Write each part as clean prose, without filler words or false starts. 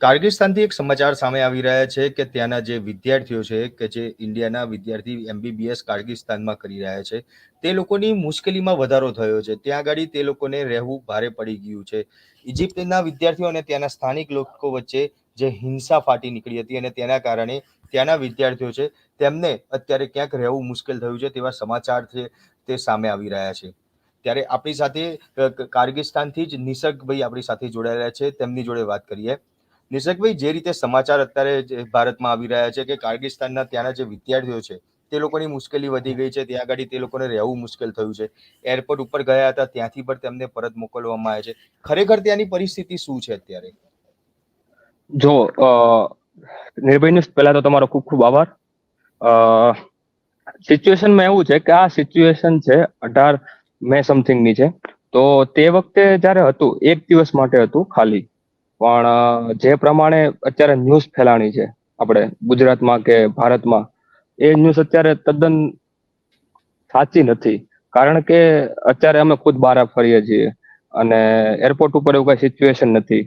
કાર્ગિસ્તાનથી એક સમાચાર સામે આવી રહ્યા છે કે ત્યાંના જે વિદ્યાર્થીઓ છે કે જે ઇન્ડિયાના વિદ્યાર્થી એમબીબીએસ કાર્ગિસ્તાનમાં કરી રહ્યા છે તે લોકોની મુશ્કેલીમાં વધારો થયો છે. ત્યાં આગળ તે લોકોને રહેવું ભારે પડી ગયું છે. ઇજિપ્તના વિદ્યાર્થીઓ અને ત્યાંના સ્થાનિક લોકો વચ્ચે જે હિંસા ફાટી નીકળી હતી અને તેના કારણે ત્યાંના વિદ્યાર્થીઓ છે તેમને અત્યારે ક્યાંક રહેવું મુશ્કેલ થયું છે તેવા સમાચાર છે તે સામે આવી રહ્યા છે. ત્યારે આપણી સાથે કાર્ગિસ્તાનથી જ નિસર્ગભાઈ આપણી સાથે જોડાયેલા છે, તેમની જોડે વાત કરીએ. નિસર્ગભાઈ, જે રીતે સમાચાર અત્યારે ભારતમાં આવી રહ્યા છે કે કાર્ગિસ્તાનના ત્યાંના જે વિદ્યાર્થીઓ છે તે લોકોની મુશ્કેલી વધી ગઈ છે, ત્યાં આગળ તે લોકોને રહેવું મુશ્કેલ થયું છે. એરપોર્ટ ઉપર ગયા હતા, ત્યાંથી પણ તેમને પરત મોકલવામાં આવે છે. ખરેખર ત્યાંની પરિસ્થિતિ શું છે અત્યારે? જો નિર્ભય પહેલા તો તમારો ખૂબ ખૂબ આભાર. સિચ્યુએશનમાં એવું છે કે આ સિચ્યુએશન છે 18 મે સમથિંગ ની છે. તો તે વખતે જયારે હતું, એક દિવસ માટે હતું ખાલી, પણ જે પ્રમાણે અત્યારે ન્યૂઝ ફેલાણી છે આપણે ગુજરાતમાં કે ભારતમાં, એ ન્યૂઝ અત્યારે તદ્દન સાચી નથી. કારણ કે અત્યારે અમે ખુદ બહાર ફરીએ છીએ અને એરપોર્ટ ઉપર એવું કઈ સિચ્યુએશન નથી.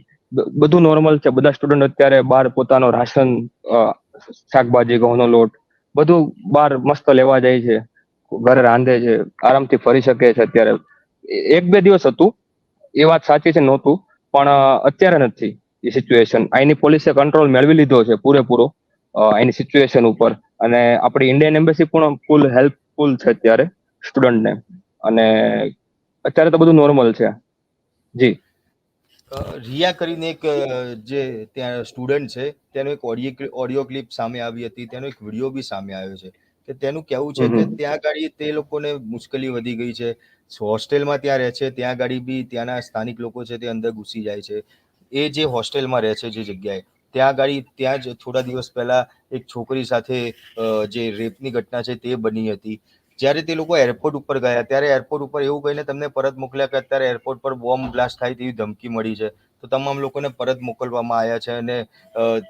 બધું નોર્મલ છે. બધા સ્ટુડન્ટ અત્યારે બહાર પોતાનો રાશન, શાકભાજી, ઘઉંનો લોટ બધું બહાર મસ્ત લેવા જાય છે, ઘરે રાંધે છે, આરામથી ફરી શકે છે. અત્યારે એક બે દિવસ હતું, એ વાત સાચી છે, નહોતું, પણ અત્યારે નથી એ સિચ્યુએશન. અહીંની પોલીસે કંટ્રોલ મેળવી લીધો છે પૂરેપૂરો અહીંની સિચ્યુએશન ઉપર. અને આપણી ઇન્ડિયન એમ્બેસી પણ ફૂલ હેલ્પફુલ છે અત્યારે સ્ટુડન્ટને. અને અત્યારે તો બધું નોર્મલ છે. જી. રિયા કરીને એક જે ત્યાં સ્ટુડન્ટ છે તેનો એક ઓડિયો ક્લિપ સામે આવી હતી, તેનો એક વિડીયો બી સામે આવ્યો છે કે તેનું કહેવું છે કે ત્યાં આગળ તે લોકોને મુશ્કેલી વધી ગઈ છે. હોસ્ટેલમાં ત્યાં રહે છે, ત્યાં આગળ બી ત્યાંના સ્થાનિક લોકો છે તે અંદર ઘૂસી જાય છે. એ જે હોસ્ટેલમાં રહે છે જે જગ્યાએ, ત્યાં આગળ ત્યાં જ થોડા દિવસ પહેલા એક છોકરી સાથે જે રેપની ઘટના છે તે બની હતી. જ્યારે તે લોકો એરપોર્ટ ઉપર ગયા ત્યારે એરપોર્ટ ઉપર એવું કહીને તમને પરત મોકલ્યા કે અત્યારે એરપોર્ટ પર બોમ્બ બ્લાસ્ટ થાય તેવી ધમકી મળી છે, તો તમામ લોકોને પરત મોકલવામાં આવ્યા છે. અને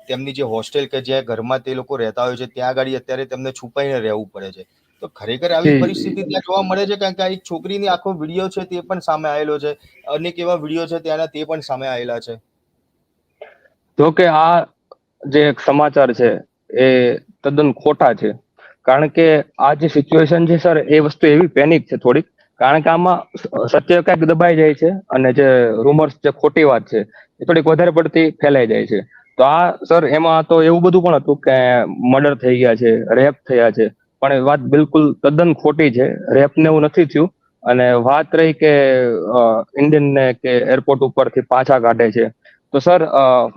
તેમની જે હોસ્ટેલ કે જ્યાં ઘરમાં તે લોકો રહેતા હોય છે ત્યાં આગળ અત્યારે તેમને છુપાઈને રહેવું પડે છે. તો ખરેખર આવી જી. પરિસ્થિતિ ત્યાં જોવા મળે છે, કારણ કે આ એક છોકરીની આખો વિડીયો છે તે પણ સામે આવેલો છે, અનેક એવા વિડીયો છે ત્યાંના તે પણ સામે આવેલા છે. જો કે આ જે સમાચાર છે એ તદ્દન ખોટા છે. કારણ કે આ જે સિચ્યુએશન છે સર, એ વસ્તુ એવી પેનિક છે થોડીક. કારણ કે આમાં સત્ય ક્યાંક દબાઈ જાય છે અને જે રૂમર્સ, જે ખોટી વાત છે, એ થોડીક વધારે પડતી ફેલાઈ જાય છે. તો આ સર, એમાં તો એવું બધું પણ હતું કે મર્ડર થઈ ગયા છે, રેપ થયા છે, પણ એ વાત બિલકુલ તદ્દન ખોટી છે. રેપ ને એવું નથી થયું. અને વાત રહી કે ઇન્ડિયન ને કે એરપોર્ટ ઉપરથી પાછા કાઢે છે, તો સર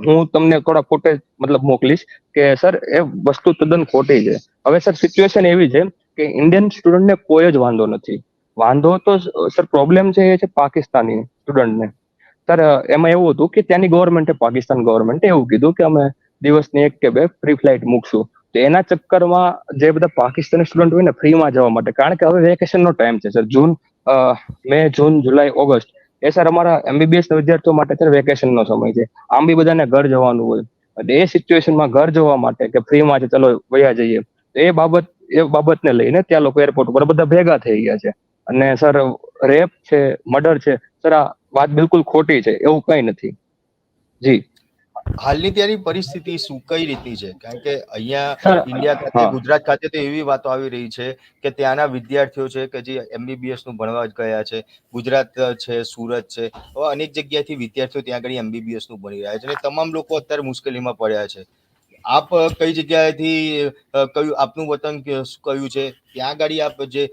હું તમને થોડા ફૂટેજ મતલબ મોકલીશ કે સર એ વસ્તુ તદ્દન ખોટી છે. હવે સર સિચ્યુએશન એવી છે કે ઇન્ડિયન સ્ટુડન્ટને કોઈ જ વાંધો નથી. વાંધો તો સર પ્રોબ્લેમ છે એ છે પાકિસ્તાની સ્ટુડન્ટને. સર એમાં એવું હતું કે ત્યાંની ગવર્મેન્ટે, પાકિસ્તાન ગવર્મેન્ટે એવું કીધું કે અમે દિવસની 1 કે 2 ફ્રી ફ્લાઇટ મૂકશું. તો એના ચક્કરમાં જે બધા પાકિસ્તાની સ્ટુડન્ટ હોય ને ફ્રીમાં જવા માટે, કારણ કે હવે વેકેશનનો ટાઈમ છે સર, મે, જૂન, જુલાઈ, ઓગસ્ટ, એ સર અમારા એમબીબીએસ વિદ્યાર્થીઓ માટે સર વેકેશનનો સમય છે. આમ બી બધાને ઘર જવાનું હોય. એ સિચ્યુએશનમાં ઘર જવા માટે કે ફ્રીમાં છે ચલો વયા જઈએ, એ બાબતને લઈને ત્યાં લોકો એરપોર્ટ ઉપર બધા ભેગા થઈ ગયા છે. અને સર રેપ છે, મર્ડર છે, સર આ વાત બિલકુલ ખોટી છે, એવું કઈ નથી. જી. હાલની ત્યાંની પરિસ્થિતિ શું, કઈ રીતની છે? કારણ કે અહીંયા સર. ઇન્ડિયા ખાતે, હા. ગુજરાત ખાતે તો એવી વાતો આવી રહી છે કે ત્યાંના વિદ્યાર્થીઓ છે કે જે એમબીબીએસ નું ભણવા ગયા છે, ગુજરાત છે, સુરત છે, અનેક જગ્યાથી વિદ્યાર્થીઓ ત્યાં આગળ એમબીબીએસ નું ભણી રહ્યા છે અને તમામ લોકો અત્યારે મુશ્કેલીમાં પડ્યા છે. આપ કઈ જગ્યાએથી, કયું આપનું વતન કયું છે, ત્યાં આગળ આપ જે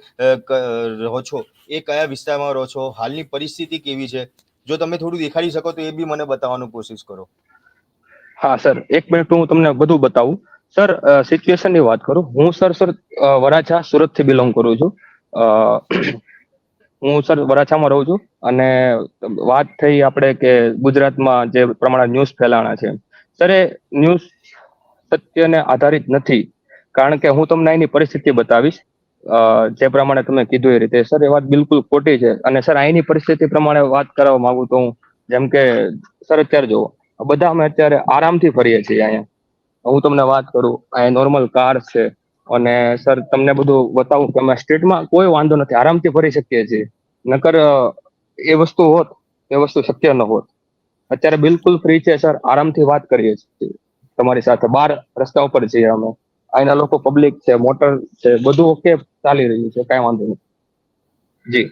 રહો છો એ કયા વિસ્તારમાં રહો છો, હાલની પરિસ્થિતિ કેવી છે? જો તમે થોડું દેખાડી શકો તો એ બી મને બતાવવાની કોશિશ કરો. હા સર, 1 મિનિટ હું તમને બધું બતાવું. સર સિચ્યુએશન ની વાત કરું, હું સર વરાછા, સુરત થી બિલોંગ કરું છું. અ, હું સર વરાછામાં રહું છું. અને વાત થઈ આપણે કે ગુજરાતમાં જે પ્રમાણે ન્યૂઝ ફેલાણા છે, સર એ ન્યૂઝ સત્યને આધારિત નથી. કારણ કે હું તમને અહીંની પરિસ્થિતિ બતાવીશ. જે પ્રમાણે તમે કીધું એ રીતે સર, એ વાત બિલકુલ ખોટી છે. અને સર અહીંની પરિસ્થિતિ પ્રમાણે વાત કરવા માંગુ તો હું, જેમ કે સર અત્યારે જુઓ, બધા અમે અત્યારે આરામથી ફરીએ છીએ અહીંયા. હું તમને વાત કરું, અહીંયા નોર્મલ કાર છે. અને સર તમને બધું બતાવું કે અમે સ્ટ્રીટમાં કોઈ વાંધો નથી, આરામથી ફરી શકીએ છીએ. નકર એ વસ્તુ હોત, એ વસ્તુ શક્ય ન હોત. અત્યારે બિલકુલ ફ્રી છે સર, આરામથી વાત કરીએ છીએ તમારી સાથે. બહાર રસ્તા ઉપર છીએ અમે, અહીંના લોકો પબ્લિક છે, મોટર છે, બધું ઓકે ચાલી રહ્યું છે, કઈ વાંધો નહીં. જી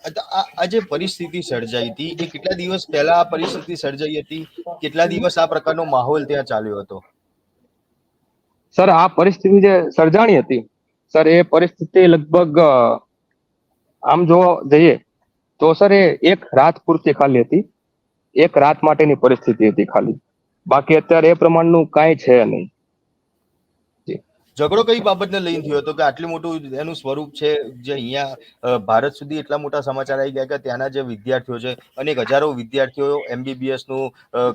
આ જે પરિસ્થિતિ સર્જાઈ હતી એ કેટલા દિવસ પહેલા આ પરિસ્થિતિ સર્જાઈ હતી? કેટલા દિવસ આ પ્રકારનો માહોલ ત્યાં ચાલ્યો હતો? સર, આ પરિસ્થિતિ જે સર્જાણી હતી સર, એ પરિસ્થિતિ લગભગ આમ જોવા જઈએ તો સર એ એક રાત પૂરતી ખાલી હતી. એક રાત માટેની પરિસ્થિતિ હતી ખાલી, બાકી અત્યારે એ પ્રમાણનું કાંઈ છે નહીં. ઝઘડો કઈ બાબતને લઈને થયો હતો કે આટલું મોટું એનું સ્વરૂપ છે જે અહીંયા ભારત સુધી એટલા મોટા સમાચાર આવી ગયા કે ત્યાંના જે વિદ્યાર્થીઓ છે, અનેક હજારો વિદ્યાર્થીઓ MBBS નું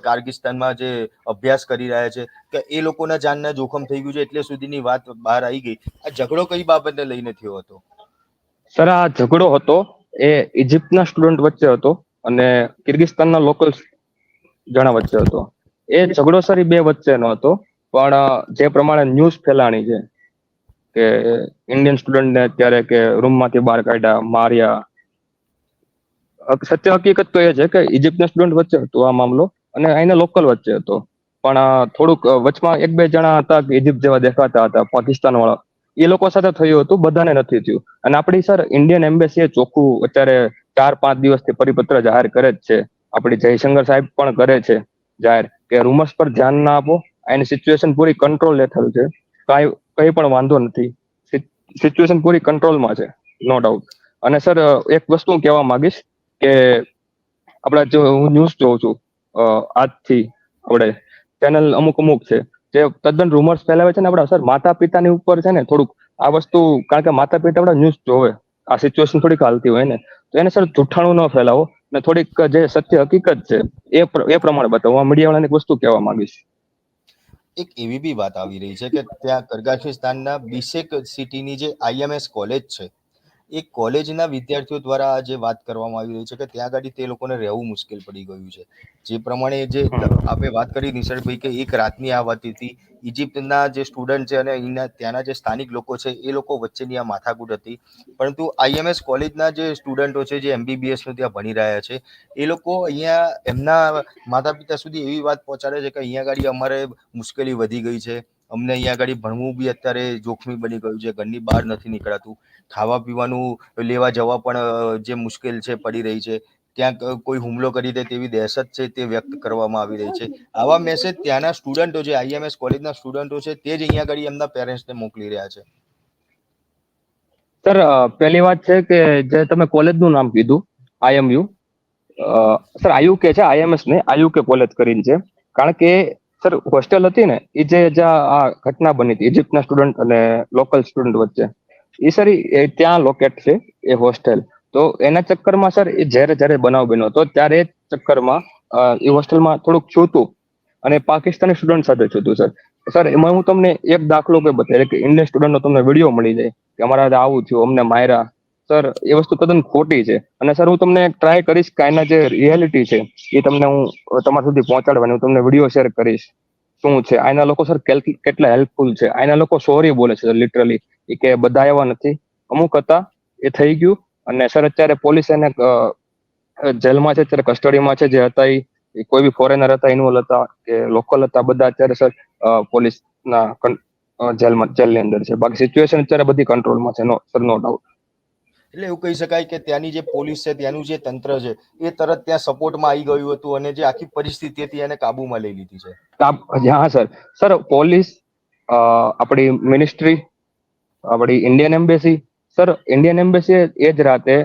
કાર્ગિસ્તાનમાં જે અભ્યાસ કરી રહ્યા છે, કે એ લોકોના જાનને જોખમ થઈ ગયું છે એટલે સુધીની વાત બહાર આવી ગઈ. આ ઝઘડો કઈ બાબતને લઈને થયો હતો? સર, આ ઝઘડો હતો એ ઇજિપ્તના સ્ટુડન્ટ વચ્ચે હતો અને કિર્ગિસ્તાનના લોકલ જણા વચ્ચે હતો. એ ઝઘડો સર એ બે વચ્ચેનો હતો, પણ જે પ્રમાણે ન્યૂઝ ફેલાણી છે કે ઇન્ડિયન સ્ટુડન્ટને અત્યારે કે રૂમમાંથી બહાર કાઢ્યા, માર્યા, સત્ય હકીકત તો એ છે કે ઇજિપ્તના સ્ટુડન્ટ વચ્ચે હતો આ મામલો અને અહીંના લોકલ વચ્ચે હતો. પણ થોડુંક વચમાં એક બે જણા હતા કે ઇજિપ્ત જેવા દેખાતા હતા, પાકિસ્તાન વાળા, એ લોકો સાથે થયું હતું, બધાને નથી થયું. અને આપણી સર ઇન્ડિયન એમ્બેસી ચોખ્ખું અત્યારે 4-5 દિવસથી પરિપત્ર જાહેર કરે જ છે. આપણી જયશંકર સાહેબ પણ કરે છે જાહેર કે રૂમર્સ પર ધ્યાન ના આપો, એની સિચ્યુએશન પૂરી કંટ્રોલ હેઠળ છે, કઈ પણ વાંધો નથી, સિચ્યુએશન પૂરી કંટ્રોલમાં છે, નો ડાઉટ. અને સર એક વસ્તુ હું કહેવા માંગીશ કે આપણે જો હું ન્યૂઝ જોઉં છું આજથી, આપણે ચેનલ અમુક છે જે તદ્દન રૂમર્સ ફેલાવે છે ને, આપણા સર માતા પિતાની ઉપર છે ને થોડુંક આ વસ્તુ, કારણ કે માતા પિતા આપણા ન્યૂઝ જોવે, આ સિચ્યુએશન થોડીક હાલતી હોય ને, તો એને સર જુઠ્ઠાણું ન ફેલાવો ને થોડીક જે સત્ય હકીકત છે એ પ્રમાણે બતાવો. આ મીડિયા વાળાને એક વસ્તુ કહેવા માંગીશ. એક એવી બી વાત આવી રહી છે કે ત્યાં કિર્ગિસ્તાનના બિશેક સિટીની જે IMS કોલેજ છે, એ કોલેજના વિદ્યાર્થીઓ દ્વારા આ જે વાત કરવામાં આવી રહી છે કે ત્યાં આગળ તે લોકોને રહેવું મુશ્કેલ પડી ગયું છે. જે પ્રમાણે જે આપણે વાત કરી નિશળભાઈ કે એક રાતની આ વાત હતી, ઇજિપ્તના જે સ્ટુડન્ટ છે અને અહીંના ત્યાંના જે સ્થાનિક લોકો છે એ લોકો વચ્ચેની આ માથાકૂટ હતી. પરંતુ IMS કોલેજના જે સ્ટુડન્ટો છે જે MBBS નું ત્યાં ભણી રહ્યા છે, એ લોકો અહીંયા એમના માતા પિતા સુધી એવી વાત પહોંચાડે છે કે અહીંયા આગળ અમારે મુશ્કેલી વધી ગઈ છે, અમને અહીંયા આગળ ભણવું બી અત્યારે જોખમી બની ગયું છે, ઘરની બહાર નથી નીકળાતું, ખાવા પીવાનું લેવા જવા પણ જે મુશ્કેલ છે પડી રહી છે, ત્યાં કોઈ હુમલો કરી દે તેવી દહેશત છે તે વ્યક્ત કરવામાં આવી રહી છે. આવા મેસેજ ત્યાંના સ્ટુડન્ટો જે IMS કોલેજના સ્ટુડન્ટો છે તે જ અહીંયા આગળ એમના પેરેન્ટ્સને મોકલી રહ્યા છે. સર, પહેલી વાત છે કે જે તમે કોલેજનું નામ કીધું IMU, સર IUK છે, IMS ને IUK કોલેજ કરીને છે. કારણ કે સર હોસ્ટેલ હતી ને એ જે જ્યાં આ ઘટના બની હતી ઇજિપ્તના સ્ટુડન્ટ અને લોકલ સ્ટુડન્ટ વચ્ચે, એ સર એ ત્યાં લોકેટ છે એ હોસ્ટેલ. તો એના ચક્કરમાં સર એ જ્યારે બનાવ બન્યો હતો ત્યારે એ ચક્કરમાં એ હોસ્ટેલમાં થોડુંક છૂતું અને પાકિસ્તાની સ્ટુડન્ટ સાથે છૂતું સર. સર એમાં હું તમને એક દાખલો કઈ બતાવી કે ઇન્ડિયન સ્ટુડન્ટનો તમને વિડીયો મળી જાય કે અમારા આવું થયું, અમને માર્યા. સર એ વસ્તુ તદ્દન ખોટી છે. અને સર હું તમને ટ્રાય કરીશ કે એના જે રિયાલિટી છે એ તમને હું તમારા સુધી પહોંચાડવાની હું તમને વિડીયો શેર કરીશ શું છે. આના લોકો સર કેટલા હેલ્પફુલ છે, આના લોકો સોરી બોલે છે લિટરલી, કે બધા એવા નથી, અમુક હતા, એ થઈ ગયું. અને સર અત્યારે પોલીસ એને જેલમાં છે, અત્યારે કસ્ટડીમાં છે. જે હતા એ કોઈ બી ફોરેનર હતા, ઇન્વોલ્વ હતા કે લોકલ હતા, બધા અત્યારે સર પોલીસના જેલની અંદર છે. બાકી સિચ્યુએશન અત્યારે બધી કંટ્રોલમાં છે, સર, નો ડાઉટ. એટલે એવું કહી શકાય કે ત્યાંની જે પોલીસ છે, ત્યાંનું જે તંત્ર છે એ તરત ત્યાં સપોર્ટમાં આવી ગયું હતું અને જે આખી પરિસ્થિતિ હતી એને કાબુમાં લઈ લીધી છે. હા સર. સર પોલીસ, આપણી મિનિસ્ટ્રી, આપણી Indian embassy, sir Indian embassy એ જ રાતે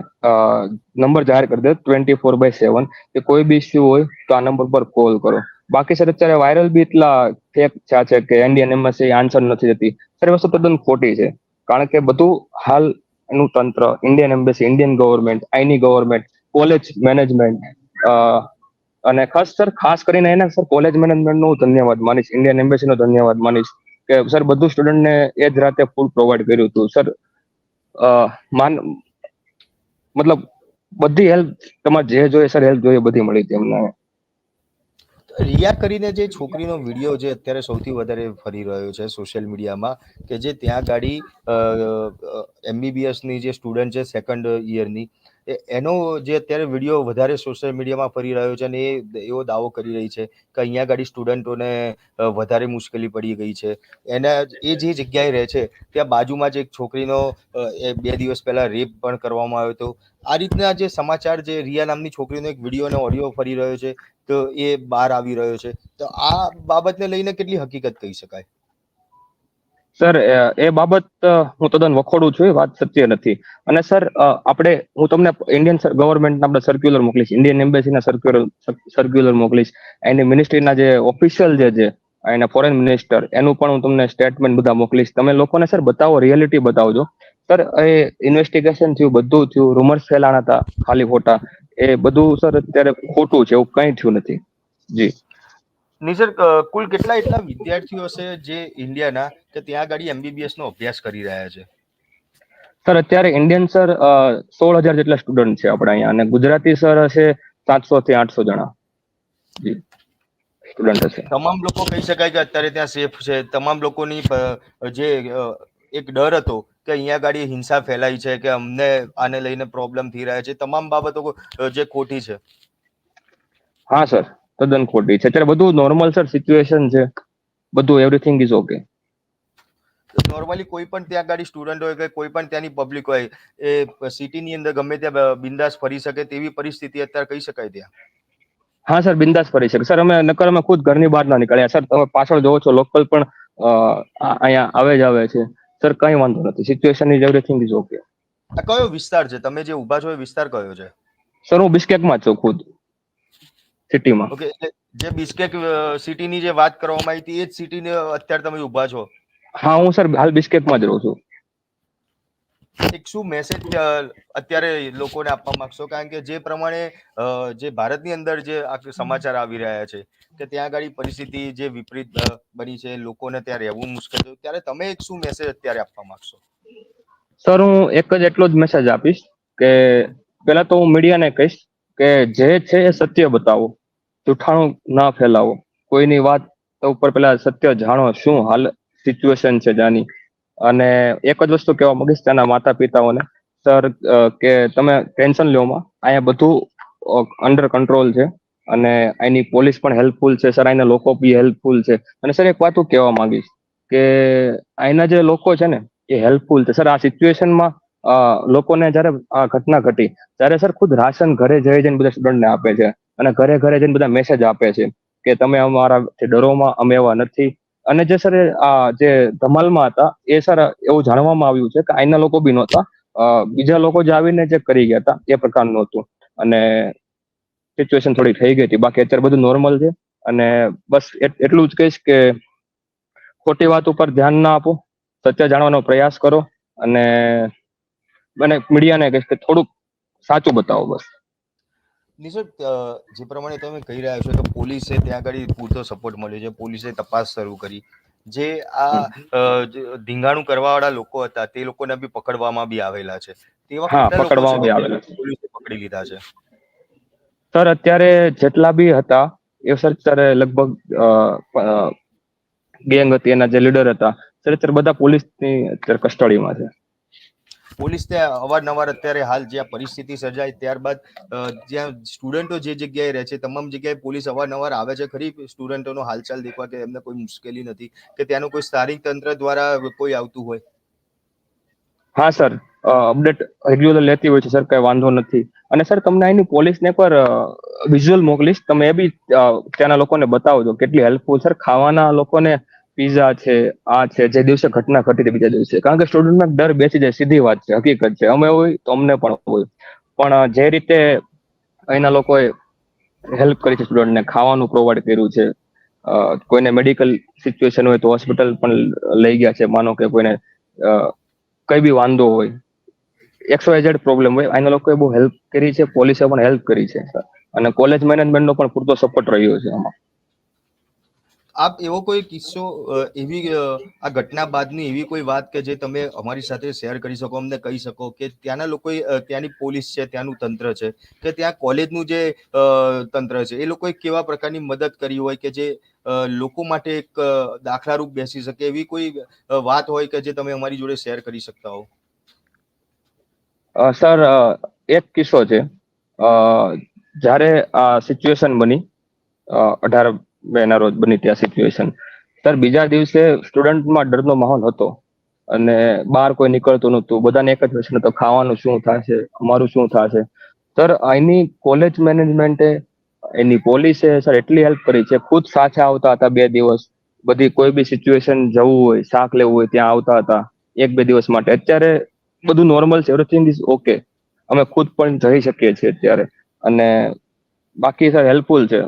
નંબર જાહેર કરી દે 24/7 કે કોઈ બી ઇસ્યુ હોય તો આ નંબર પર કોલ કરો. બાકી સર અત્યારે વાયરલ બી એટલા ફેક છે કે ઇન્ડિયન એમ્બેસી આન્સર નથી દેતી. સર એ વસ્તુ તદ્દન ખોટી છે. કારણ કે બધું હાલ નું તંત્ર, ઇન્ડિયન એમ્બેસી, ઇન્ડિયન ગવર્મેન્ટ, આઈની ગવર્મેન્ટ, કોલેજ મેનેજમેન્ટ, અને ખાસ કરીને એને સર કોલેજ મેનેજમેન્ટનો હું ધન્યવાદ માનીશ, ઇન્ડિયન એમ્બેસીનો ધન્યવાદ માનીશ કે સર બધું સ્ટુડન્ટને એ જ રાતે ફૂલ પ્રોવાઈડ કર્યું હતું સર. મતલબ બધી હેલ્પ તમારે જે જોઈએ સર, હેલ્પ જોઈએ બધી મળી હતી અમને. રિયા કરીને જે છોકરીનો વિડીયો જે અત્યારે સૌથી વધારે ફરી રહ્યો છે સોશિયલ મીડિયામાં, કે જે ત્યાં ગાડી MBBS ની જે સ્ટુડન્ટ છે સેકન્ડ યરની, એનો જે અત્યારે વિડીયો વધારે સોશિયલ મીડિયામાં ફરી રહ્યો છે, અને એ એવો દાવો કરી રહી છે કે અહીંયા આગળ સ્ટુડન્ટોને વધારે મુશ્કેલી પડી ગઈ છે. એ જે જગ્યાએ રહે છે ત્યાં બાજુમાં જ એક છોકરીનો 2 દિવસ પહેલા રેપ પણ કરવામાં આવ્યો હતો. આ રીતના જે સમાચાર, જે રિયા નામની છોકરીનો એક વિડીયો અને ઓડિયો ફરી રહ્યો છે, તો એ બહાર આવી રહ્યો છે. તો આ બાબતને લઈને કેટલી હકીકત કહી શકાય? સર એ બાબત હું તદ્દન વખોડું છું, એ વાત સત્ય નથી. અને સર હું તમને ઇન્ડિયન ગવર્મેન્ટના આપણે સર્ક્યુલર મોકલીશ, ઇન્ડિયન એમ્બેસીના સર્ક્યુલર મોકલીશ, એની મિનિસ્ટ્રીના જે ઓફિશિયલ જે છે એના ફોરેન મિનિસ્ટર, એનું પણ હું તમને સ્ટેટમેન્ટ બધા મોકલીશ. તમે લોકોને સર બતાવો, રિયાલિટી બતાવજો. સર એ ઇન્વેસ્ટિગેશન થયું, બધું થયું, રૂમર્સ ફેલાણા હતા ખાલી ખોટા, એ બધું સર અત્યારે ખોટું છે, એવું કંઈ થયું નથી. જી નિસર, કુલ કેટલા એટલા વિદ્યાર્થીઓ હશે જે ઇન્ડિયાના કે ત્યાં આગળ MBBS નો અભ્યાસ કરી રહ્યા છે? સર અત્યારે ઇન્ડિયન સર 16,000 જેટલા સ્ટુડન્ટ છે આપણે અહીંયા, અને ગુજરાતી સર હશે 700 થી 800 જણા જી સ્ટુડન્ટ હશે. તમામ લોકો કહી શકાય કે અત્યારે ત્યાં સેફ છે? તમામ લોકોની જે એક ડર હતો કે અહીંયા આગળ હિંસા ફેલાઈ છે, કે અમને આને લઈને પ્રોબ્લેમ થઈ રહ્યા છે, તમામ બાબતો જે ખોટી છે? હા સર, તદ્દન ખોટી છે. અત્યારે બધું નોર્મલ સર સિચ્યુએશન છે, બધું એવરીથિંગ ઇઝ ઓકે. નોર્મલી કોઈ પણ ત્યાં આગળ સ્ટુડન્ટ હોય કે કોઈ પણ ત્યાંની પબ્લિક હોય, એ સિટીની અંદર ગમે ત્યાં બિંદાસ ફરી શકે તેવી પરિસ્થિતિ અત્યારે કહી શકાય ત્યાં? હા સર, બિંદાસ ફરી શકે સર. અમે ખુદ ઘરની બહાર ના નીકળ્યા સર. તમે પાછળ જોવો છો, લોકલ પણ અહીંયા આવે છે સર. કઈ વાંધો નથી, situation is everything is okay. આ કયો વિસ્તાર છે? તમે જે ઊભા છો એ વિસ્તાર કયો છે? સર હું બિસ્કેકમાં જ છું, ખુદ સિટીમાં. ઓકે, જે બિસ્કેક સિટીની જે વાત કરવામાં આવી હતી, એ જ સિટીને અત્યારે તમે ઊભા છો? હા, હું સર હાલ બિસ્કેકમાં જ રહું છું. એક શું મેસેજ અત્યારે લોકોને આપવા માંગશો? કારણ કે જે પ્રમાણે જે ભારતની અંદર જે સમાચાર આવી રહ્યા છે કે ત્યાં આગળ પરિસ્થિતિ જે વિપરીત બની છે, લોકોને ત્યાં રહેવું મુશ્કેલ છે, ત્યારે તમે એક શું મેસેજ અત્યારે આપવા માંગશો? સર હું એક જ એટલો જ મેસેજ આપીશ કે પેલા તો હું મીડિયાને કહીશ કે જે છે એ સત્ય બતાવો, જૂઠાણું ના ફેલાવો. કોઈની વાત ઉપર પેલા સત્ય જાણો, શું હાલ સિચ્યુએશન છે જાની. અને એક જ વસ્તુ કહેવા માંગીશ તેના માતા પિતાઓને, સર, કે તમે ટેન્શન લ્યોમાં, અહીંયા બધું અંડર કંટ્રોલ છે, અને અહીંની પોલીસ પણ હેલ્પફુલ છે સર, અહીંના લોકો બી હેલ્પફુલ છે. અને સર એક વાત હું કહેવા માંગીશ કે અહીંના જે લોકો છે ને એ હેલ્પફુલ છે સર. આ સિચ્યુએશનમાં લોકોને જ્યારે આ ઘટના ઘટી ત્યારે સર ખુદ રાશન ઘરે જઈને બધા સ્ટુડન્ટને આપે છે, અને ઘરે ઘરે જઈને બધા મેસેજ આપે છે કે તમે અમારા ડરોમાં, અમે એવા નથી. અને જે સર આ જે ધમાલમાં હતા એ સર એવું જાણવામાં આવ્યું છે કે અહીંના લોકો બી નહોતા, બીજા લોકો જે આવીને જે કરી ગયા હતા એ પ્રકારનું હતું. અને સિચ્યુએશન થોડી થઈ ગઈ હતી. બાકી અત્યારે બધું નોર્મલ છે. અને બસ એટલું જ કહીશ કે ખોટી વાત ઉપર ધ્યાન ના આપો, સત્ય જાણવાનો પ્રયાસ કરો, અને મને મીડિયાને કહીશ કે થોડુંક સાચું બતાવો બસ. નિશો, જે પ્રમાણે તમે કહી રહ્યા છો કે પોલીસે ત્યાં આગળ પૂરતો સપોર્ટ મળ્યો છે, પોલીસે તપાસ શરૂ કરી, જે ધીંગાણું કરવા વાળા લોકો હતા તે લોકોને બી પકડવામાં બી આવેલા છે, તેવા હા, કેટલા લોકો છે પકડવામાં બી કે આવેલા છે પોલીસે પકડી લીધા છે? સર. અત્યારે જેટલા બી હતા એ સર અત્યારે લગભગ ગેંગ હતી, એના જે લીડર હતા સર, અત્યારે બધા પોલીસની અત્યારે કસ્ટડીમાં છે. પોલીસ ત્યાં અવારનવાર અત્યારે હાલ જે આ પરિસ્થિતિ સર્જાય ત્યારબાદ જ્યાં સ્ટુડન્ટો જે જગ્યાએ રહે છે તમામ જગ્યાએ પોલીસ અવારનવાર આવે છે ખરી સ્ટુડન્ટોનો હાલચાલ દેખવા કે એમને કોઈ મુશ્કેલી નથી, કે ત્યાંનું કોઈ સ્થાનિક તંત્ર દ્વારા કોઈ આવતું હોય? હા સર, અપડેટ રેગ્યુલર લેતી હોય છે સર, કઈ વાંધો નથી. અને સર તમને અહીંની પોલીસને પર વિઝ્યુઅલ મોકલીશ, તમે એ બી ત્યાંના લોકોને બતાવજો કેટલી હેલ્પફુલ સર. ખાવાના લોકોને પીઝા છે, આ છે, જે દિવસે ઘટના ઘટી હતી બીજા દિવસે, કારણ કે સ્ટુડન્ટમાં ડર બેસી જાય, સીધી વાત છે, હકીકત છે. અમે હોય તો અમને પણ હોય, પણ જે રીતે અહીંના લોકોએ હેલ્પ કરી છે, સ્ટુડન્ટને ખાવાનું પ્રોવાઈડ કર્યું છે, કોઈને મેડિકલ સિચ્યુએશન હોય તો હોસ્પિટલ પણ લઈ ગયા છે. માનો કે કોઈને કઈ બી વાંધો હોય, XYZ પ્રોબ્લેમ હોય, અહીંના લોકોએ બહુ હેલ્પ કરી છે, પોલીસે પણ હેલ્પ કરી છે સર. અને કોલેજ મેનેજમેન્ટનો પણ પૂરતો સપોર્ટ રહ્યો છે આમાં. આપ એવો કોઈ કિસ્સો, એવી આ ઘટના બાદની એવી કોઈ વાત કે જે તમે અમારી સાથે શેર કરી શકો, અમને કહી શકો કે ત્યાંના લોકો, ત્યાંની પોલીસ છે, ત્યાંનું તંત્ર છે, કે ત્યાં કોલેજનું જે તંત્ર છે એ લોકોએ કેવા પ્રકારની મદદ કરી હોય કે જે લોકો માટે એક દાખલારૂપ બેસી શકે, એવી કોઈ વાત હોય કે જે તમે અમારી જોડે શેર કરી શકતા હો? સર એક કિસ્સો છે. અ, જ્યારે આ સિચ્યુએશન બની 18 ના રોજ બની ત્યાં સિચ્યુએશન, સર બીજા દિવસે સ્ટુડન્ટમાં ડરનો માહોલ હતો અને બહાર કોઈ નીકળતું નહોતું. બધાને એક જ પ્રશ્ન હતો, ખાવાનું શું થશે, અમારું શું થશે. સર અહીંની કોલેજ મેનેજમેન્ટે, એની પોલીસે સર એટલી હેલ્પ કરી છે. ખુદ સાથે આવતા હતા 2 દિવસ, બધી કોઈ બી સિચ્યુએશન જવું હોય, શાક લેવું હોય, ત્યાં આવતા હતા 1-2 દિવસ માટે. અત્યારે બધું નોર્મલ છે, એવરીથિંગ ઇઝ ઓકે. અમે ખુદ પણ જઈ શકીએ છીએ અત્યારે, અને બાકી સર હેલ્પફુલ છે.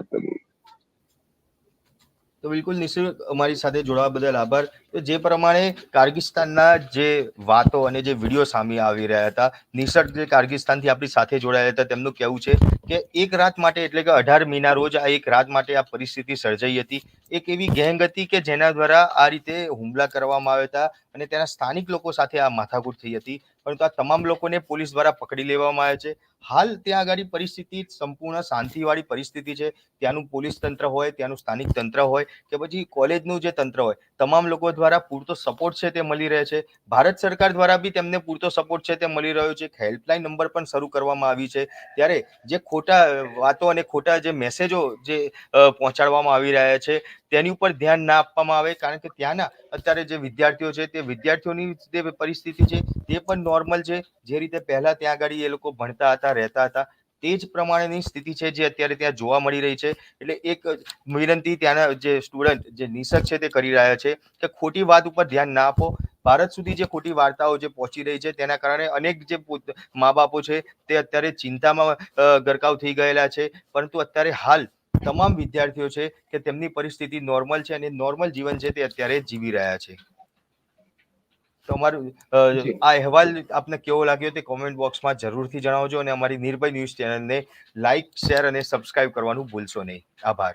તો બિલકુલ નિઃશુલ્ક અમારી સાથે જોડાવા બદલ આભાર. તો જે પ્રમાણે કાર્ગિસ્તાનના જે વાતો અને જે વિડીયો સામે આવી રહ્યા હતા, નિસર્ગ જે કાર્ગિસ્તાનથી આપણી સાથે જોડાયા હતા, તેમનું કહેવું છે કે એક રાત માટે, એટલે કે 18 મીના રોજ આ એક રાત માટે આ પરિસ્થિતિ સર્જાઈ હતી. એક એવી ગેંગ હતી કે જેના દ્વારા આ રીતે હુમલા કરવામાં આવ્યા હતા અને તેના સ્થાનિક લોકો સાથે આ માથાકૂટ થઈ હતી. પરંતુ આ તમામ લોકોને પોલીસ દ્વારા પકડી લેવામાં આવ્યા છે. હાલ ત્યાં આગળ પરિસ્થિતિ સંપૂર્ણ શાંતિવાળી પરિસ્થિતિ છે. ત્યાંનું પોલીસ તંત્ર હોય, ત્યાંનું સ્થાનિક તંત્ર હોય કે પછી કોલેજનું જે તંત્ર હોય, તમામ લોકો દ્વારા પૂરતો સપોર્ટ છે તે મળી રહે છે. ભારત સરકાર દ્વારા બી તેમને પૂરતો સપોર્ટ છે તે મળી રહ્યો છે. હેલ્પલાઇન નંબર પણ શરૂ કરવામાં આવી છે. ત્યારે જે ખોટા વાતો અને ખોટા જે મેસેજો જે પહોંચાડવામાં આવી રહ્યા છે, તેની ઉપર ધ્યાન ના આપવામાં આવે, કારણ કે ત્યાંના અત્યારે જે વિદ્યાર્થીઓ છે, તે વિદ્યાર્થીઓની જે પરિસ્થિતિ છે તે પણ નોર્મલ છે. જે રીતે પહેલા ત્યાં આગળ એ લોકો ભણતા હતા, રહેતા હતા, તે જ પ્રમાણેની સ્થિતિ છે જે અત્યારે ત્યાં જોવા મળી રહી છે. એટલે એક વિનંતી ત્યાંના જે સ્ટુડન્ટ, જે નિસર્ગ છે, તે કરી રહ્યા છે કે ખોટી વાત ઉપર ધ્યાન ના આપો. ભારત સુધી જે ખોટી વાર્તાઓ જે પહોંચી રહી છે, તેના કારણે અનેક જે મા બાપો છે તે અત્યારે ચિંતામાં ગરકાવ થઈ ગયેલા છે. પરંતુ અત્યારે હાલ તમામ વિદ્યાર્થીઓ છે કે તેમની પરિસ્થિતિ નોર્મલ છે અને નોર્મલ જીવન છે તે અત્યારે જીવી રહ્યા છે. તમારું જી. આ અહેવાલ આપને કેવો લાગ્યો તે કોમેન્ટ બોક્સમાં જરૂરથી જણાવજો અને અમારી નિર્ભય ન્યૂઝ ચેનલને લાઇક, શેર અને સબસ્ક્રાઇબ કરવાનું ભૂલશો નહીં. આભાર.